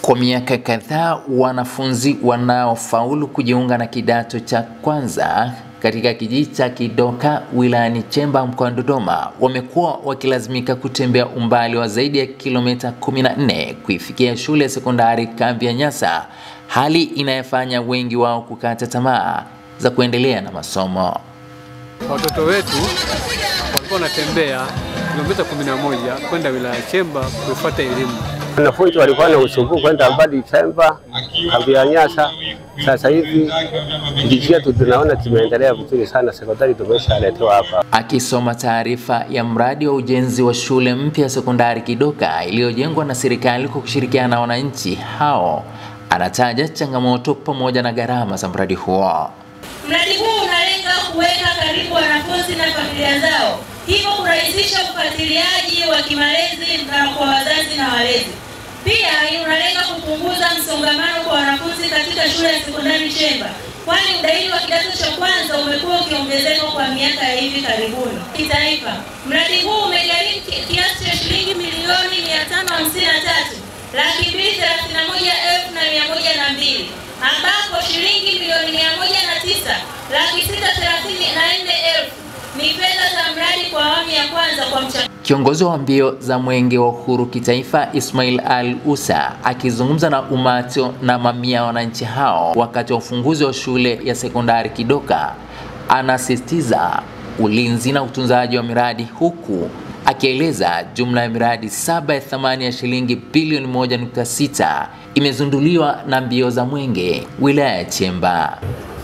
Kwa miaka kadhaa, wanafunzi wanaofaulu kujiunga na kidato cha kwanza katika kijiji cha Kidoka wilayani Chemba mkoani Dodoma wamekuwa wakilazimika kutembea umbali wa zaidi ya kilomita 14 kuifikia shule ya sekondari Kambi ya Nyasa, hali inayofanya wengi wao kukata tamaa za kuendelea na masomo. Watoto wetu walikuwa wanatembea kilomita 11 kwenda wilaya Chemba kufuata elimu. Wanafunzi walikuwa na usumbufu kwenda mbali Chemba, Kambi ya Nyasa. Sasa hivi kijiji chetu tunaona kimeendelea vizuri sana, sekondari tumeshaletewa hapa. Akisoma taarifa ya mradi wa ujenzi wa shule mpya sekondari Kidoka iliyojengwa na serikali kwa kushirikiana na wananchi hao, anataja changamoto pamoja na gharama za mradi huo. Mradi huu unalenga kuweka karibu wanafunzi na familia zao, hivyo kurahisisha ufuatiliaji wa kimalezi kwa wazazi na walezi. Pia unalenga kupunguza msongamano kwa wanafunzi katika shule ya sekondari Chemba, kwani udahili wa kidato cha kwanza umekuwa ukiongezeka kwa miaka ya hivi karibuni. Kitaifa, mradi huu umegharimu kiasi cha shilingi milioni 553,231,102, ambapo shilingi milioni 109,634,000 ni fedha za mradi kwa awamu ya kwanza kwa mchakato. Kiongozi wa mbio za Mwenge wa Uhuru kitaifa Ismail Al-Usa akizungumza na umati na mamia wananchi hao wakati wa ufunguzi wa shule ya sekondari Kidoka, anasisitiza ulinzi na utunzaji wa miradi, huku akieleza jumla ya miradi 7 ya thamani ya shilingi bilioni 1.6 imezunduliwa na mbio za Mwenge wilaya ya Chemba.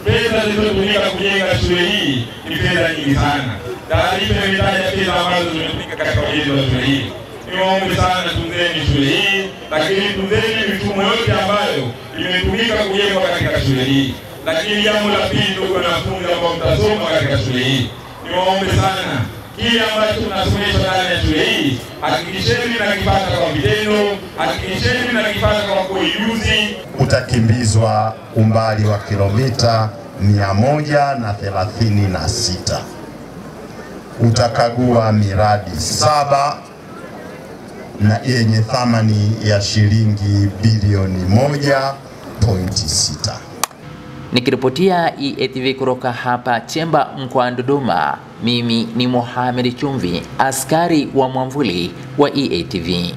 Pesa zilizotumika kujenga shule hii ni fedha nyingi sana. Taarifa imetaja fedha ambazo zimetumika katika ujenzi wa shule hii. Niwaombe sana, tunzeni shule hii, lakini tunzeni mifumo yote ambayo imetumika kujengwa katika shule hii. Lakini jambo la pili, ndugu wanafunzi ambao mtasoma katika shule hii, niwaombe sana, kile ambacho tunasomeshwa ndani ya shule hii, hakikisheni mnakipata kwa vitendo, hakikisheni mnakipata kwa ujuzi. Utakimbizwa umbali wa kilomita 136. Utakagua miradi 7 na yenye thamani ya shilingi bilioni 1.6. Nikiripotia EATV kutoka hapa Chemba mkoani Dodoma, mimi ni Mohamed Chumvi, askari wa mwamvuli wa EATV.